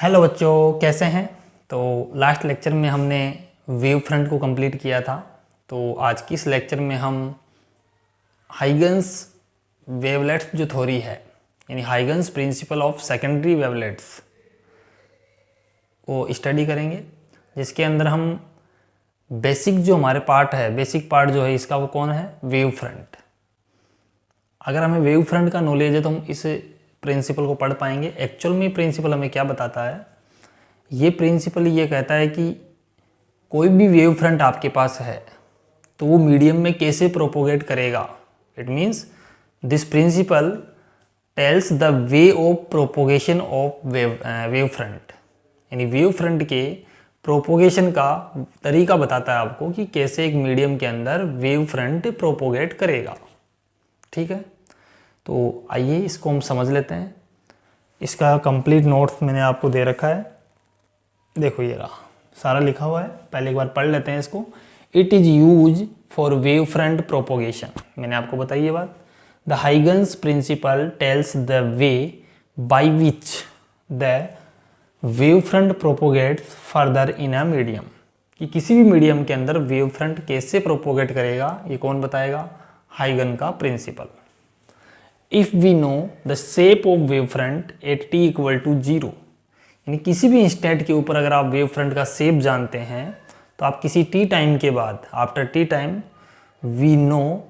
Hello बच्चों, कैसे हैं। तो लास्ट लेक्चर में हमने वेव फ्रंट को कंप्लीट किया था। तो आज की इस लेक्चर में हम हाइगन्स वेवलेट्स जो थ्योरी है, यानी Huygens principle of secondary wavelets को स्टडी करेंगे, जिसके अंदर हम बेसिक जो हमारे पार्ट है, बेसिक पार्ट जो है इसका वो कौन है, वेव फ्रंट। अगर हमें वेव फ्रंट का नॉलेज है तो हम इस प्रिंसिपल को पढ़ पाएंगे। एक्चुअल में प्रिंसिपल हमें क्या बताता है, ये प्रिंसिपल ये कहता है कि कोई भी वेव फ्रंट आपके पास है तो वो मीडियम में कैसे प्रोपोगेट करेगा। It means this principle tells the way of propagation of wave front, यानी वेव फ्रंट के प्रोपोगेशन का तरीका बताता है आपको कि कैसे एक मीडियम के अंदर वेव फ्रंट प्रोपोगेट करेगा। ठीक है, तो आइए इसको हम समझ लेते हैं। इसका कंप्लीट नोट्स मैंने आपको दे रखा है, देखो ये रहा, सारा लिखा हुआ है। पहले एक बार पढ़ लेते हैं इसको। It is use for wave front propagation, मैंने आपको बताई ये बात। The Huygens principle tells the way by which the wave front propagates further in a medium, कि किसी भी मीडियम के अंदर वेव फ्रंट कैसे प्रोपोगेट करेगा, ये कौन बताएगा, हाइगन का principle. If we know the shape of wave front at t equal to 0, यानी किसी भी इंस्टेंट के ऊपर अगर आप वेव फ्रंट का शेप जानते हैं तो आप किसी t टाइम के बाद, after t time, we know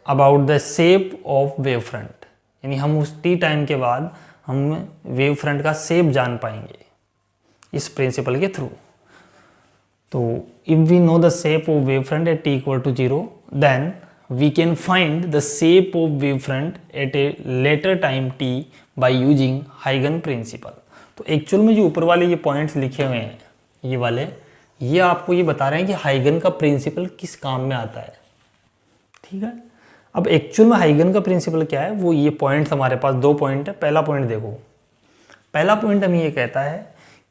about the shape of wave front, यानी हम उस t टाइम के बाद हम वेव फ्रंट का शेप जान पाएंगे इस प्रिंसिपल के थ्रू। तो if we know the shape of wave front at t equal to 0, then we can find the shape of wavefront at a later time t by using Huygens principle। तो actual में जो ऊपर वाले ये points लिखे हुए हैं, ये वाले, ये आपको ये बता रहे हैं कि हाइगन का प्रिंसिपल किस काम में आता है। ठीक है, अब एक्चुअल में हाइगन का प्रिंसिपल क्या है, वो ये पॉइंट्स हमारे पास 2 पॉइंट है। पहला पॉइंट देखो, पहला पॉइंट हमें ये कहता है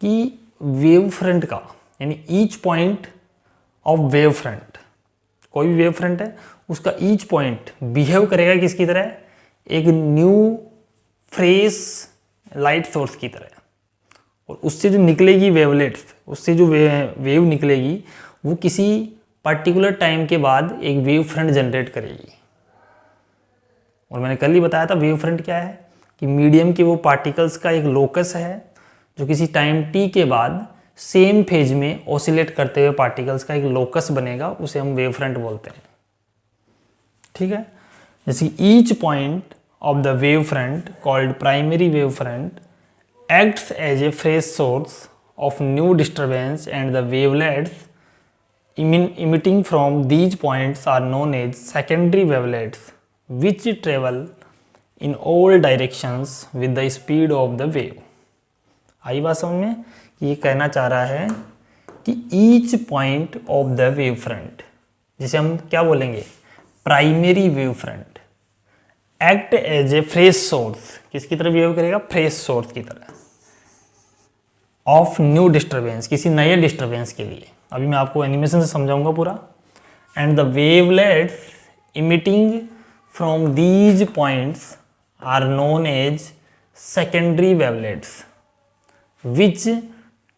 कि वेव फ्रंट का, यानी each point of wave front, कोई भी वेव फ्रंट है उसका ईच पॉइंट बिहेव करेगा किसकी तरह, एक न्यू फ्रेश लाइट सोर्स की तरह, और उससे जो निकलेगी वेवलेट्स, उससे जो वेव निकलेगी वो किसी पर्टिकुलर टाइम के बाद एक वेव फ्रंट जनरेट करेगी। और मैंने कल ही बताया था वेव फ्रंट क्या है, कि मीडियम के वो पार्टिकल्स का एक लोकस है जो किसी टाइम t के बाद सेम फेज में ऑसिलेट करते हुए पार्टिकल्स का एक लोकस बनेगा, उसे हम वेव फ्रंट बोलते हैं। ठीक है, जैसे each point of the wave front called primary wave front acts as a fresh source of new disturbance and the wavelets emitting from these points are known as secondary wavelets which travel in all directions with the speed of the wave। आई बात समझ में, ये कहना चाह रहा है कि each point of the wave front, जिसे हम क्या बोलेंगे, primary wave front, act as a fresh source, किसकी तरह बिहेव करेगा, फ्रेश सोर्स की तरह, ऑफ न्यू डिस्टर्बेंस, किसी नए डिस्टर्बेंस के लिए। अभी मैं आपको एनिमेशन से समझाऊंगा पूरा। And the wavelets emitting from these points are known as secondary wavelets which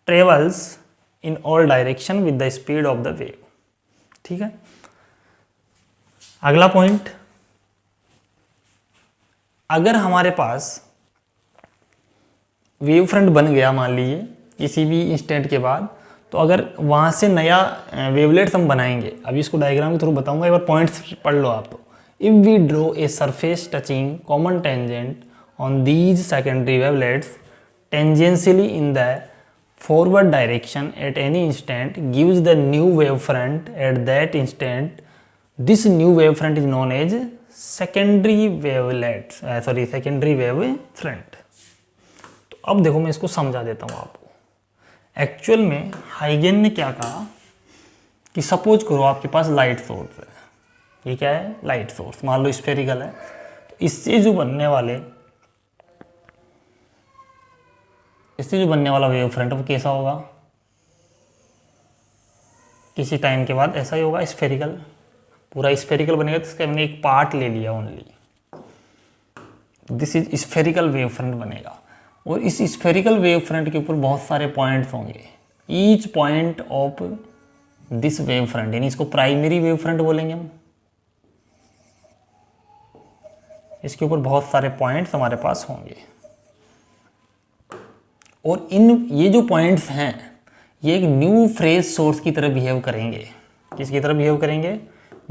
travels in all direction with the speed of the wave. ठीक है, अगला पॉइंट, अगर हमारे पास वेव फ्रंट बन गया मान लीजिए किसी भी इंस्टेंट के बाद, तो अगर वहाँ से नया वेवलेट्स हम बनाएंगे, अभी इसको डायग्राम के थ्रू बताऊंगा, एक बार पॉइंट्स पढ़ लो आप। If we draw a surface touching common tangent on these secondary wavelets tangentially in the forward direction at any instant gives the new wave front at that instant. This new wave front is known as secondary wavelet, secondary wave front। तो अब देखो मैं इसको समझा देता हूँ आपको। Actual में हाइगन ने क्या कहा कि सपोज करो आपके पास लाइट सोर्स है, ये क्या है, लाइट सोर्स, मान लो स्फेरिकल है, तो इससे जो बनने वाला वेव फ्रंट वो कैसा होगा, किसी टाइम के बाद ऐसा ही होगा, स्फेरिकल, पूरा स्फेरिकल बनेगा। तो इसका हमने एक पार्ट ले लिया only, this is spherical wave front बनेगा। और इस स्फेरिकल वेव फ्रंट के ऊपर बहुत सारे पॉइंट्स होंगे। Each point of this wave front, यानी इसको प्राइमरी वेव फ्रंट बोलेंगे हम। इसके ऊपर बहुत सारे पॉइंट्स हमारे पास होंगे और ये जो पॉइंट्स हैं ये एक न्यू फेज सोर्स की तरह बिहेव करेंगे। किसकी तरह बिहेव करेंगे?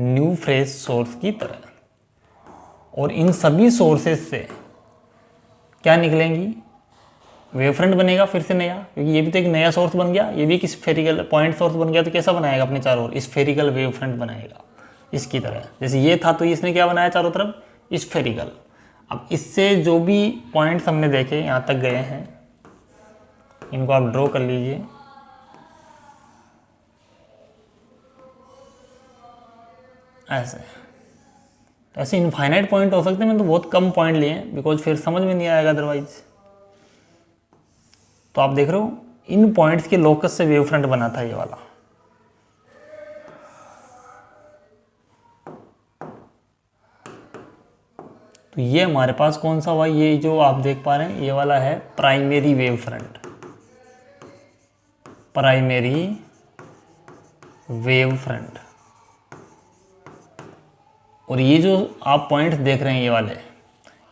न्यू फेज सोर्स की तरह। और इन सभी सोर्सेज से क्या निकलेंगी? वेव फ्रंट बनेगा फिर से नया, क्योंकि ये भी तो एक नया सोर्स बन गया, ये भी एक स्फेरिकल पॉइंट सोर्स बन गया। तो कैसा बनाएगा अपने चारों ओर? स्फेरिकल वेव फ्रंट बनाएगा इसकी तरह। जैसे ये था तो इसने क्या बनाया चारों तरफ? स्फेरिकल। अब इससे जो भी पॉइंट्स हमने देखे यहाँ तक गए हैं, इनको आप ड्रॉ कर लीजिए। ऐसे इनफाइनाइट पॉइंट हो सकते हैं। मैंने तो बहुत कम पॉइंट लिए हैं बिकॉज फिर समझ में नहीं आएगा अदरवाइज। तो आप देख रहे हो इन पॉइंट्स के लोकस से वेव फ्रंट बना था ये वाला। तो ये हमारे पास कौन सा हुआ? ये जो आप देख पा रहे हैं ये वाला है primary wave front. Primary wave front. और ये जो आप पॉइंट्स देख रहे हैं ये वाले,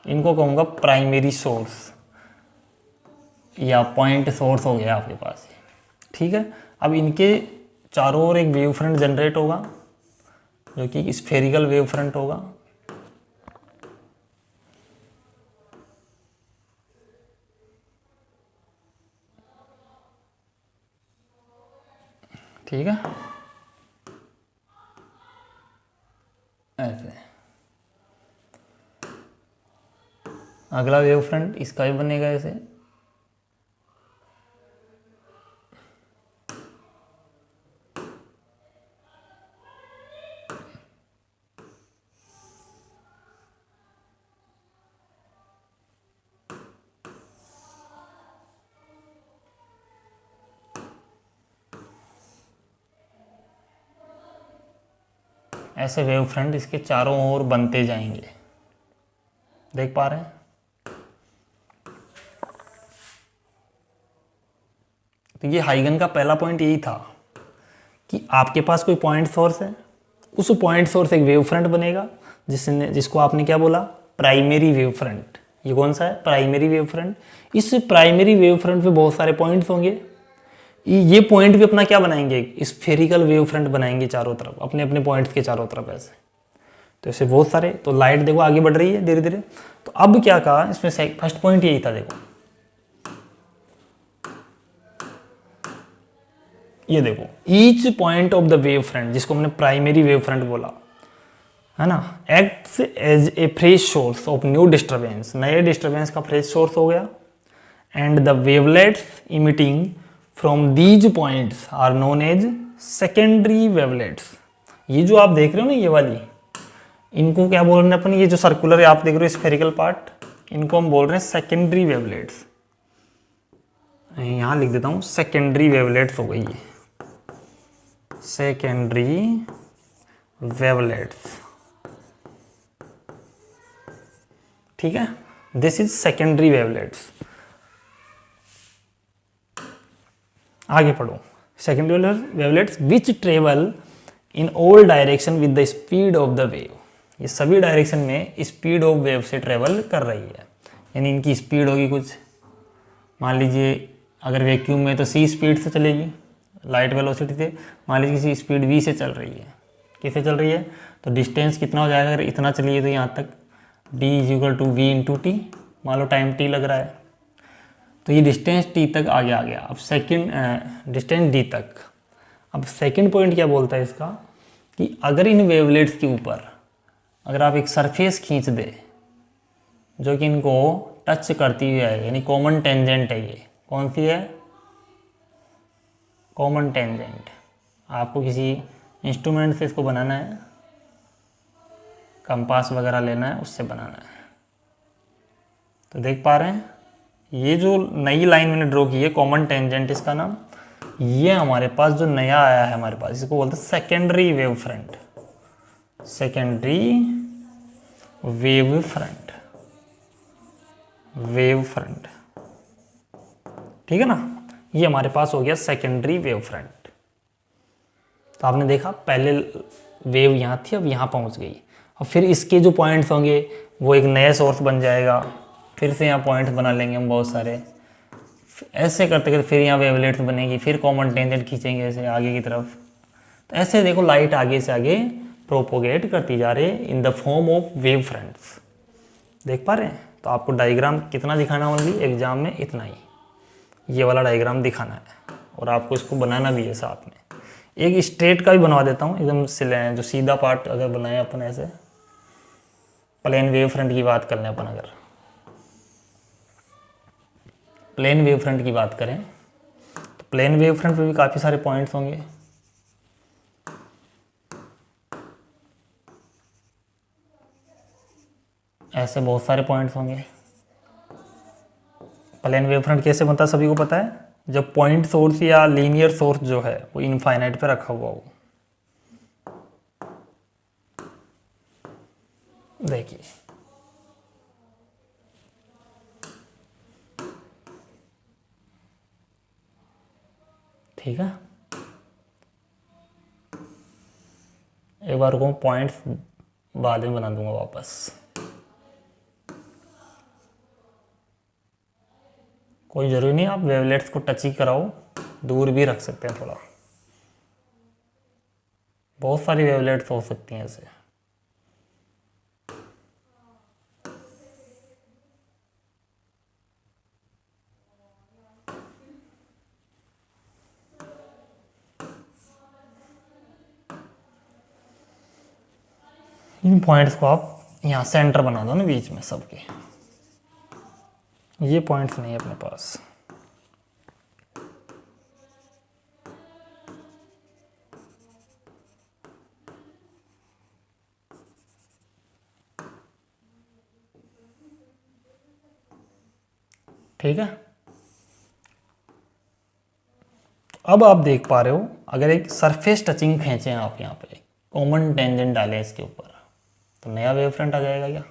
इनको कहूँगा प्राइमरी सोर्स या पॉइंट सोर्स हो गया आपके पास। ठीक है, अब इनके चारों ओर एक वेव फ्रंट जनरेट होगा जो कि स्फेरिकल वेव फ्रंट होगा। ठीक है, ऐसे। अगला वेव फ्रंट इसका भी बनेगा ऐसे। ऐसे वेव फ्रंट इसके चारों ओर बनते जाएंगे। देख पा रहे हैं? तो ये हाइगन का पहला पॉइंट यही था कि आपके पास कोई पॉइंट सोर्स है, उस पॉइंट सोर्स एक वेव फ्रंट बनेगा जिसको आपने क्या बोला? Primary wave front. ये कौन सा है? Primary wave front. इस प्राइमरी वेव फ्रंट पे बहुत सारे पॉइंट्स होंगे। ये पॉइंट भी अपना क्या बनाएंगे? स्फेरिकल वेव फ्रंट बनाएंगे चारों तरफ, अपने अपने पॉइंट्स के चारों तरफ ऐसे। तो ऐसे बहुत सारे। तो लाइट देखो आगे बढ़ रही है धीरे धीरे। तो अब क्या कहा इसमें? फर्स्ट पॉइंट यही था, देखो ये देखो, each point of the wave front, जिसको हमने प्राइमरी वेव फ्रंट बोला है ना, acts as a fresh source of new disturbance. नए डिस्टर्बेंस का फ्रेश सोर्स हो गया। And the wavelets emitting from these points are known as secondary wavelets. ये जो आप देख रहे हो ना ये वाली, इनको क्या बोल रहे हैं अपन? ये जो सर्कुलर आप देख रहे हो स्फेरिकल पार्ट, इनको हम बोल रहे हैं सेकेंडरी वेवलेट्स। यहाँ लिख देता हूँ सेकेंडरी वेवलेट्स हो गई ये, सेकेंडरी वेवलेट्स। ठीक है, दिस इज सेकेंडरी वेवलेट्स। आगे पढ़ो। Secondary wavelets which travel in all direction with the speed of the wave. ये सभी डायरेक्शन में स्पीड ऑफ वेव से ट्रेवल कर रही है, यानी इनकी स्पीड होगी कुछ। मान लीजिए अगर वैक्यूम में तो सी स्पीड से चलेगी, लाइट वेलोसिटी से। मान लीजिए किसी स्पीड वी से चल रही है। किससे चल रही है? तो डिस्टेंस कितना हो जाएगा? अगर इतना चलिए तो यहाँ तक d is to v into t. मान लो टाइम t लग रहा है, तो ये डिस्टेंस t तक आगे आ गया। अब सेकंड डिस्टेंस d तक। अब सेकंड पॉइंट क्या बोलता है इसका? कि अगर इन वेवलेट्स के ऊपर अगर आप एक सरफेस खींच दे जो कि इनको टच करती हुई है, यानी कॉमन टेंजेंट है। ये कौन सी है? Common tangent. आपको किसी इंस्ट्रूमेंट से इसको बनाना है, कंपास वगैरह लेना है, उससे बनाना है। तो देख पा रहे हैं ये जो नई लाइन मैंने ड्रॉ की है कॉमन टेंजेंट इसका नाम, ये हमारे पास जो नया आया है हमारे पास, इसको बोलते हैं secondary wave front. Secondary wave front, wave front. ठीक है ना। ये हमारे पास हो गया सेकेंडरी वेव फ्रंट। तो आपने देखा पहले वेव यहाँ थी, अब यहाँ पहुँच गई, और फिर इसके जो पॉइंट्स होंगे वो एक नया सोर्स बन जाएगा, फिर से यहाँ पॉइंट्स बना लेंगे हम बहुत सारे, ऐसे करते करते फिर यहाँ वेवलेट्स बनेगी, फिर कॉमन टेंजेंट खींचेंगे ऐसे आगे की तरफ। तो ऐसे देखो लाइट आगे से आगे प्रोपोगेट करती जा रही है in the form of wave fronts. देख पा रहे हैं। तो आपको डायग्राम कितना दिखाना होगी एग्जाम में, इतना ही, ये वाला डायग्राम दिखाना है, और आपको इसको बनाना भी है साथ में। एक स्ट्रेट का भी बनवा देता हूँ एकदम जो सीधा पार्ट अगर बनाए अपन, ऐसे प्लेन वेव फ्रंट की बात कर लें अपन, अगर प्लेन वेव फ्रंट की बात करें तो प्लेन वेव फ्रंट पे भी काफ़ी सारे पॉइंट्स होंगे। ऐसे बहुत सारे पॉइंट्स होंगे। प्लेन वेव फ्रंट कैसे बनता है सभी को पता है, जब पॉइंट सोर्स या लीनियर सोर्स जो है वो इनफाइनाइट पे रखा हुआ हो। देखिए ठीक है, एक बार को पॉइंट्स बाद में बना दूंगा वापस। कोई ज़रूरी नहीं आप वेवलेट्स को टच ही कराओ, दूर भी रख सकते हैं थोड़ा, बहुत सारी वेवलेट्स हो सकती हैं ऐसे। इन पॉइंट्स को आप यहाँ सेंटर बना दो ना बीच में सबके, ये पॉइंट्स नहीं है अपने पास। ठीक है, अब आप देख पा रहे हो अगर एक सरफेस टचिंग खींचे आप यहाँ पे कॉमन टेंजेंट डालें इसके ऊपर, तो नया वेव फ्रंट आ जाएगा क्या,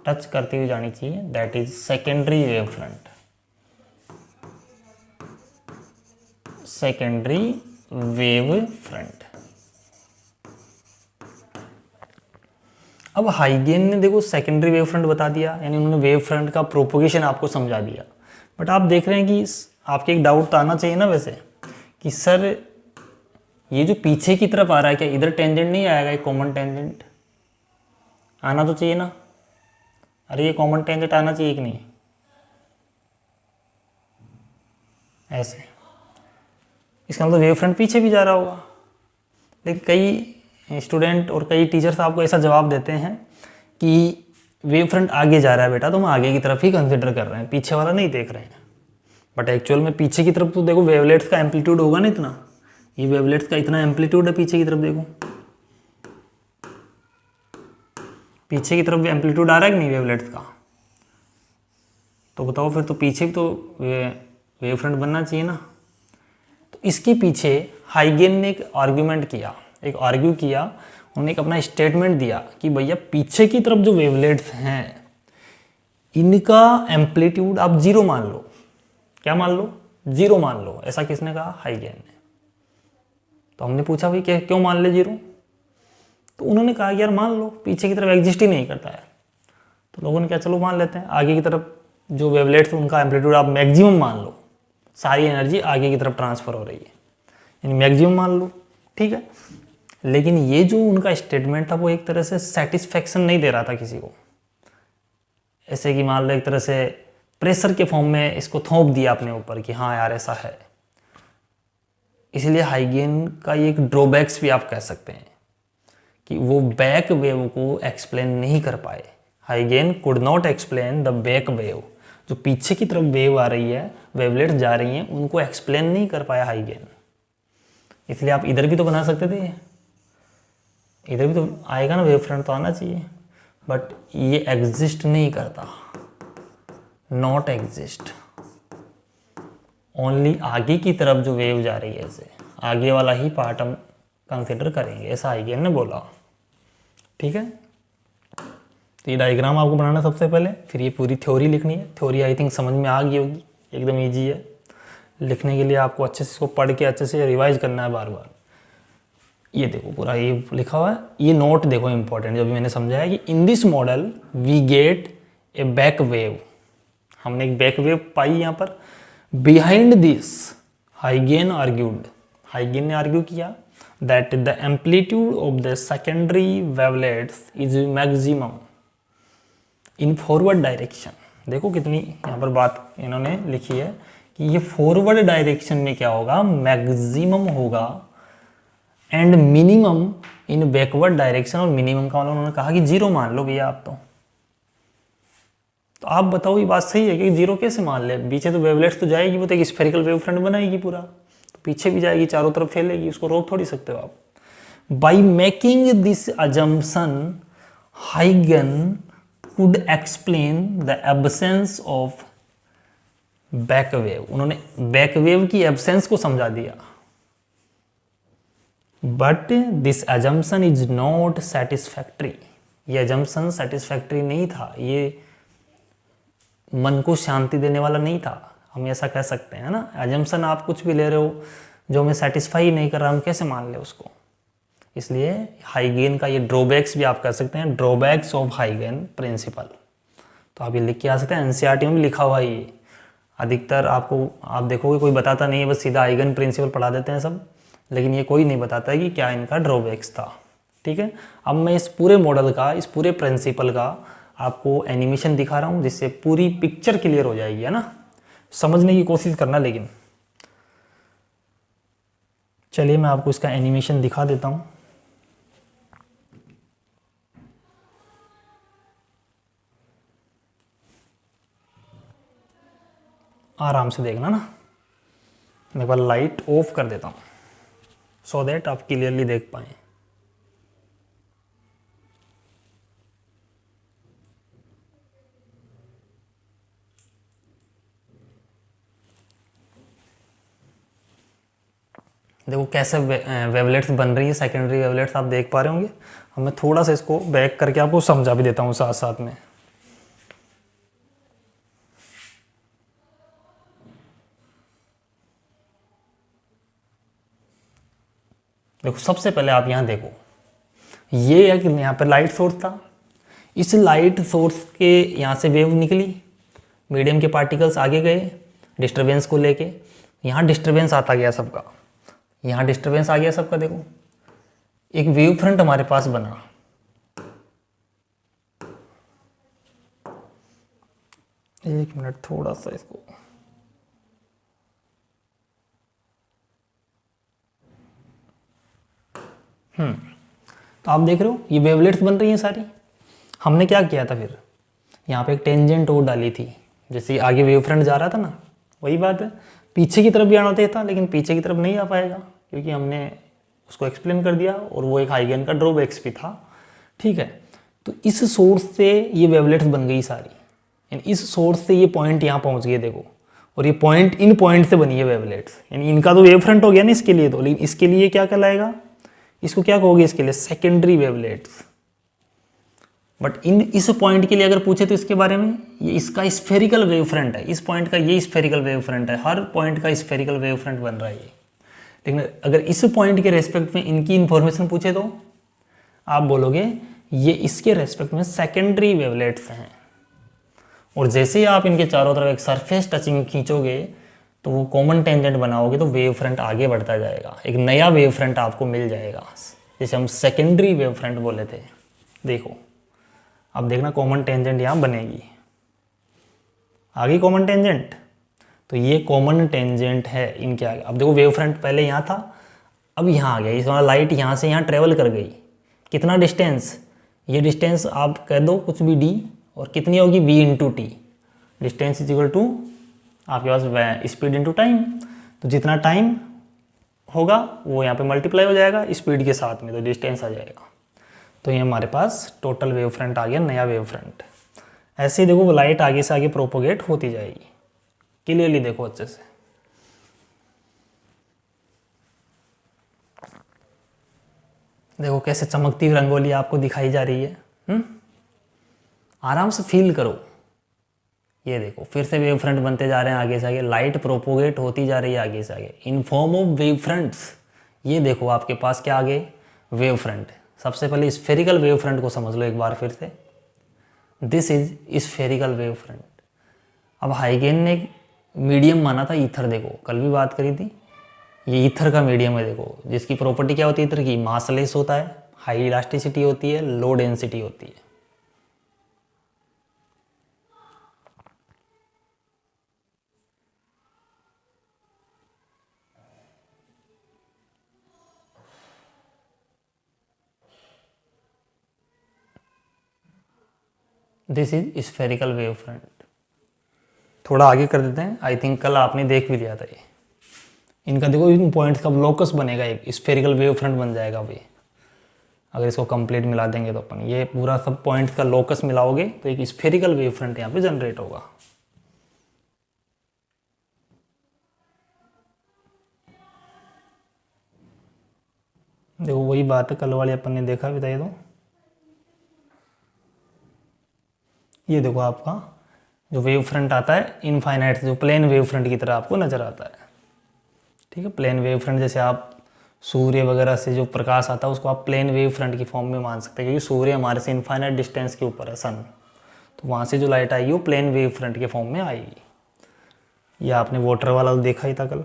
टच करती हुई जानी चाहिए, that is secondary wave front. Secondary wave front. अब हाइगेन ने देखो सेकेंडरी वेव फ्रंट बता दिया, यानी उन्होंने वेव फ्रंट का प्रोपोगेशन आपको समझा दिया। बट आप देख रहे हैं कि आपके एक डाउट तो आना चाहिए ना वैसे, कि सर ये जो पीछे की तरफ आ रहा है क्या इधर टेंजेंट नहीं आएगा, एक कॉमन टेंजेंट आना तो चाहिए ना। अरे ये कॉमन टेंजेंट आना चाहिए कि नहीं, ऐसे, इसका मतलब वेव फ्रंट पीछे भी जा रहा होगा। लेकिन कई स्टूडेंट और कई टीचर्स आपको ऐसा जवाब देते हैं कि वेव फ्रंट आगे जा रहा है बेटा, तो हम आगे की तरफ ही कंसिडर कर रहे हैं, पीछे वाला नहीं देख रहे हैं। बट एक्चुअल में पीछे की तरफ तो देखो वेवलेट्स का एम्पलीट्यूड होगा ना इतना, ये वेवलेट्स का इतना एम्पलीट्यूड है पीछे की तरफ, देखो पीछे की तरफ एम्पलीट्यूड आ रहा है कि नहीं वेवलेट्स का, तो बताओ फिर तो पीछे भी तो वेव फ्रंट बनना चाहिए ना। तो इसके पीछे हाइगेन ने एक आर्ग्यूमेंट किया, एक आर्ग्यू किया, उन्होंने एक अपना स्टेटमेंट दिया कि भैया पीछे की तरफ जो वेवलेट्स हैं इनका एम्पलीट्यूड आप जीरो मान लो। क्या मान लो, जीरो मान लो। ऐसा किसने कहा, हाइगेन ने। तो हमने पूछा भाई क्यों मान ले जीरो, तो उन्होंने कहा यार मान लो पीछे की तरफ एग्जिस्ट ही नहीं करता है। तो लोगों ने कहा चलो मान लेते हैं, आगे की तरफ जो वेवलेट्स उनका एम्पलीट्यूड आप मैक्सिमम मान लो, सारी एनर्जी आगे की तरफ ट्रांसफर हो रही है, यानी मैक्सिमम मान लो, ठीक है। लेकिन ये जो उनका स्टेटमेंट था वो एक तरह से सेटिस्फेक्शन नहीं दे रहा था किसी को, ऐसे कि मान लो एक तरह से प्रेशर के फॉर्म में इसको थोप दिया अपने ऊपर कि हाँ यार ऐसा है। इसलिए हाइगेन का ये एक ड्रॉबैक्स भी आप कह सकते हैं कि वो बैक वेव को एक्सप्लेन नहीं कर पाए। हाइगेन could not explain the back wave, जो पीछे की तरफ वेव आ रही है, वेवलेट्स जा रही हैं, उनको एक्सप्लेन नहीं कर पाया हाइगेन। इसलिए आप इधर भी तो बना सकते थे, इधर भी तो आएगा ना वेव फ्रंट, तो आना चाहिए, बट ये एग्जिस्ट नहीं करता, नॉट एग्जिस्ट। ओनली आगे की तरफ जो वेव जा रही है ऐसे आगे वाला ही पार्ट हम कंसिडर करेंगे, ऐसा हाइगेन ने बोला, ठीक है। तो तो ये डायग्राम आपको बनाना सबसे पहले, फिर ये पूरी थ्योरी लिखनी है। थ्योरी आई थिंक समझ में आ गई होगी, एकदम ईजी है। लिखने के लिए आपको अच्छे से इसको पढ़ के अच्छे से रिवाइज करना है बार बार। ये देखो पूरा ये लिखा हुआ है, ये नोट देखो इंपॉर्टेंट जो भी मैंने समझाया कि in this model we get a back wave, हमने एक बैक वेव पाई यहाँ पर। बिहाइंड दिस हाइगेन आर्ग्यूड, हाइगेन ने आर्ग्यू किया that the amplitude of the secondary wavelets is maximum in forward direction. देखो कितनी यहाँ पर बात इन्होंने लिखी है कि ये फॉरवर्ड डायरेक्शन में क्या होगा, मैक्सिमम होगा, and minimum in backward direction. और मिनिमम का मतलब उन्होंने कहा कि 0 मान लो भैया आप। तो आप बताओ ये बात सही है कि 0 कैसे मान ले? पीछे तो वेवलेट्स तो जाएगी, वो तो एक स्फेरिकल वेव फ्रंट बनाएगी पूरा, तो पीछे भी जाएगी, चारों तरफ फैलेगी, उसको रोक थोड़ी सकते हो आप। बाई मेकिंग दिस अजम्पशन हाइगन could explain the absence of back wave, उन्होंने बैक वेव की एब्सेंस को समझा दिया। But this assumption is not satisfactory, ये एजम्पशन सेटिस्फैक्ट्री नहीं था, ये मन को शांति देने वाला नहीं था, हम ऐसा कह सकते हैं ना। एजम्पशन आप कुछ भी ले रहे हो जो हमें सेटिस्फाई नहीं कर रहा, हम कैसे मान ले उसको। इसलिए हाइगेन का ये ड्रॉबैक्स भी आप कह सकते हैं, ड्रॉबैक्स ऑफ हाइगेन प्रिंसिपल। तो आप ये लिख के आ सकते हैं, एनसीईआरटी में भी लिखा हुआ है ये। अधिकतर आपको आप देखोगे कोई बताता नहीं है, बस सीधा हाइगेन प्रिंसिपल पढ़ा देते हैं सब, लेकिन ये कोई नहीं बताता है कि क्या इनका ड्रॉबैक्स था। ठीक है, अब मैं इस पूरे मॉडल का, इस पूरे प्रिंसिपल का आपको एनिमेशन दिखा रहा हूँ, जिससे पूरी पिक्चर क्लियर हो जाएगी, है ना। समझने की कोशिश करना। लेकिन चलिए मैं आपको इसका एनिमेशन दिखा देता हूँ। आराम से देखना ना, मैं एक बार लाइट ऑफ कर देता हूँ सो दैट आप क्लियरली देख पाएँ। देखो कैसे वेवलेट्स बन रही है, सेकेंडरी वेवलेट्स आप देख पा रहे होंगे। अब मैं थोड़ा सा इसको बैक करके आपको समझा भी देता हूँ साथ साथ में। देखो सबसे पहले आप यहाँ देखो, ये है कि यहाँ पर लाइट सोर्स था, इस लाइट सोर्स के यहाँ से वेव निकली, मीडियम के पार्टिकल्स आगे गए डिस्टरबेंस को लेके, यहाँ डिस्टरबेंस आता गया सबका, यहाँ डिस्टरबेंस आ गया सबका। देखो एक वेव फ्रंट हमारे पास बना, एक मिनट थोड़ा सा इसको, तो आप देख रहे हो ये वेवलेट्स बन रही हैं सारी। हमने क्या किया था फिर, यहाँ पे एक टेंजेंट और डाली थी, जैसे आगे वेव फ्रंट जा रहा था ना, वही बात है। पीछे की तरफ भी आना था, लेकिन पीछे की तरफ नहीं आ पाएगा क्योंकि हमने उसको एक्सप्लेन कर दिया, और वो एक हाइगेन का ड्रॉबैक्स भी था। ठीक है, तो इस सोर्स से ये वेवलेट्स बन गई सारी, यानी इस सोर्स से ये पॉइंट यहाँ पहुँच गए देखो, और ये पॉइंट इन पॉइंट से बनी है वेवलेट्स, यानी इनका तो वेव फ्रंट हो गया ना इसके लिए तो, लेकिन इसके लिए क्या कहलाएगा, इसको क्या कहोगे इसके लिए, सेकेंडरी वेवलेट्स। बट इन इस पॉइंट के लिए अगर पूछे तो इसके बारे में, ये इसका स्फेरिकल वेव फ्रंट है, इस पॉइंट का ये स्फेरिकल वेव फ्रंट है, हर पॉइंट का स्फेरिकल वेव फ्रंट बन रहा है ये। लेकिन अगर इस पॉइंट के रेस्पेक्ट में इनकी इंफॉर्मेशन पूछे तो आप बोलोगे ये इसके रेस्पेक्ट में सेकेंडरी वेवलेट्स हैं। और जैसे ही आप इनके चारों तरफ एक सरफेस टचिंग खींचोगे तो वो कॉमन टेंजेंट बनाओगे तो वेव फ्रंट आगे बढ़ता जाएगा, एक नया वेव फ्रंट आपको मिल जाएगा, जैसे हम सेकेंडरी वेव फ्रंट बोले थे। देखो अब देखना कॉमन टेंजेंट यहाँ बनेगी, आ गई कॉमन टेंजेंट, तो ये कॉमन टेंजेंट है इनके आगे। अब देखो वेव फ्रंट पहले यहाँ था, अब यहाँ आ गया, इस वाला लाइट यहाँ से यहाँ ट्रेवल कर गई, कितना डिस्टेंस, ये डिस्टेंस आप कह दो कुछ भी d, और कितनी होगी v into t, distance is equal to आपके पास स्पीड इंटू टाइम, तो जितना टाइम होगा वो यहाँ पे मल्टीप्लाई हो जाएगा स्पीड के साथ में, तो डिस्टेंस आ जाएगा। तो ये हमारे पास टोटल वेव फ्रंट आ गया, नया वेव फ्रंट। ऐसे ही देखो वो लाइट आगे से आगे प्रोपोगेट होती जाएगी, क्लियरली देखो अच्छे से। देखो कैसे चमकती हुई रंगोली आपको दिखाई जा रही है। आराम से फील करो। ये देखो फिर से वेव फ्रंट बनते जा रहे हैं आगे से आगे, लाइट प्रोपोगेट होती जा रही है आगे से आगे in form of wave fronts. ये देखो आपके पास क्या आगे वेव फ्रंट। सबसे पहले स्फेरिकल वेव फ्रंट को समझ लो एक बार फिर से। This is spherical wave front. अब हाइगेन ने एक मीडियम माना था ईथर, देखो कल भी बात करी थी, ये ईथर का मीडियम है देखो, जिसकी प्रॉपर्टी क्या होती है ईथर की, मासलेस होता है, हाई इलास्टिसिटी होती है, लो डेंसिटी होती है। This is spherical wave front. थोड़ा आगे कर देते हैं, आई थिंक कल आपने देख भी लिया था ये। इनका देखो इन पॉइंट्स का लोकस बनेगा, एक स्फेरिकल वेव फ्रंट बन जाएगा अभी अगर इसको कंप्लीट मिला देंगे तो अपन। ये पूरा सब पॉइंट्स का लोकस मिलाओगे तो एक स्फेरिकल वेव फ्रंट यहाँ पे जनरेट होगा। देखो वही बात है कल वाली अपन ने देखा भी था ये देखो आपका जो वेव फ्रंट आता है इनफाइनाइट, जो प्लेन वेव फ्रंट की तरह आपको नजर आता है। ठीक है, प्लेन वेव फ्रंट जैसे आप सूर्य वगैरह से जो प्रकाश आता है उसको आप प्लेन वेव फ्रंट की फॉर्म में मान सकते हैं, क्योंकि सूर्य हमारे से इनफाइनाइट डिस्टेंस के ऊपर है सन, तो वहाँ से जो लाइट आएगी वो प्लेन वेव फ्रंट के फॉर्म में आएगी। ये आपने वाटर वाला तो देखा ही था कल।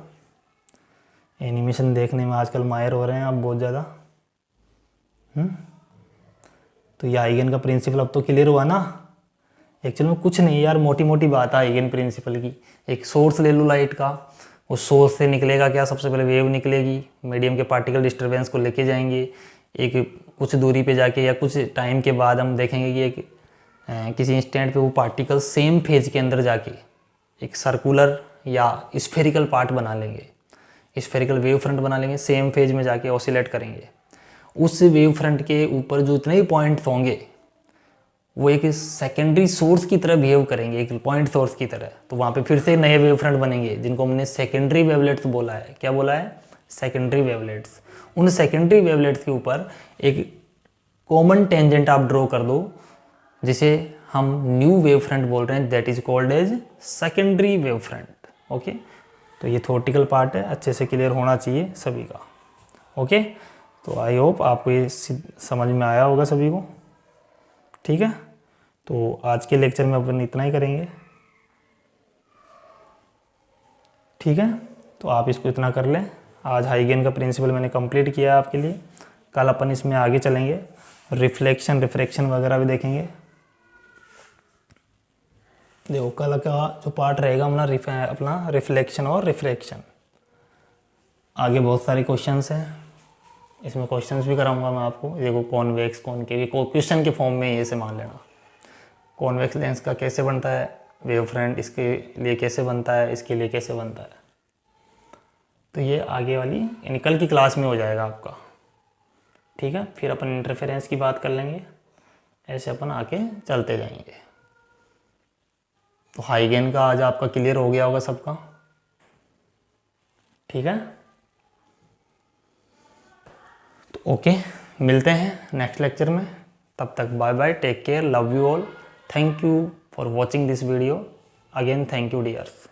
एनिमेशन देखने में आजकल माहिर हो रहे हैं आप बहुत ज़्यादा। तो ये आइगन का प्रिंसिपल अब तो क्लियर हुआ ना। एक्चुअल में कुछ नहीं यार, मोटी मोटी बात है आइगन प्रिंसिपल की। एक सोर्स ले लो लाइट का, उस सोर्स से निकलेगा क्या, सबसे पहले वेव निकलेगी, मीडियम के पार्टिकल डिस्टर्बेंस को लेके जाएंगे एक कुछ दूरी पे जाके, या कुछ टाइम के बाद हम देखेंगे कि एक किसी इंस्टेंट पे वो पार्टिकल सेम फेज के अंदर जाके एक सर्कुलर या स्फेरिकल पार्ट बना लेंगे, स्फेरिकल वेव फ्रंट बना लेंगे, सेम फेज में जाके ऑसिलेट करेंगे। उस वेव फ्रंट के ऊपर जो इतने भी पॉइंट्स होंगे वो एक सेकेंडरी सोर्स की तरह बिहेव करेंगे, एक पॉइंट सोर्स की तरह। तो वहाँ पे फिर से नए वेव फ्रंट बनेंगे जिनको हमने सेकेंडरी वेवलेट्स बोला है। क्या बोला है? Secondary wavelets. उन सेकेंडरी वेवलेट्स के ऊपर एक कॉमन टेंजेंट आप ड्रॉ कर दो, जिसे हम न्यू वेव फ्रंट बोल रहे हैं, that is called as secondary wave front. Okay, तो ये थ्योरेटिकल पार्ट है, अच्छे से क्लियर होना चाहिए सभी का। ओके, तो आई होप आपको ये समझ में आया होगा सभी को। ठीक है, तो आज के लेक्चर में अपन इतना ही करेंगे। ठीक है, तो आप इसको इतना कर लें। आज हाइगेन का प्रिंसिपल मैंने कंप्लीट किया आपके लिए। कल अपन इसमें आगे चलेंगे, रिफ्लेक्शन रिफ्रैक्शन वगैरह भी देखेंगे। देखो कल का जो पार्ट रहेगा अपना रिफ्लेक्शन और रिफ्रैक्शन। आगे बहुत सारे क्वेश्चंस हैं, इसमें क्वेश्चंस भी कराऊंगा मैं आपको। देखो कॉन्वेक्स कॉनकेव क्वेश्चन के फॉर्म में ये से मान लेना। कॉन्वेक्स लेंस का कैसे बनता है वेव फ्रंट, इसके लिए कैसे बनता है, इसके लिए कैसे बनता है, तो ये आगे वाली यानी कल की क्लास में हो जाएगा आपका। ठीक है, फिर अपन इंटरफेरेंस की बात कर लेंगे, ऐसे अपन आके चलते जाएंगे। तो हाइगेन का आज आपका क्लियर हो गया होगा सबका। ठीक है, तो ओके, मिलते हैं नेक्स्ट लेक्चर में। तब तक bye bye, take care, love you all, thank you for watching this video. Again thank you dears.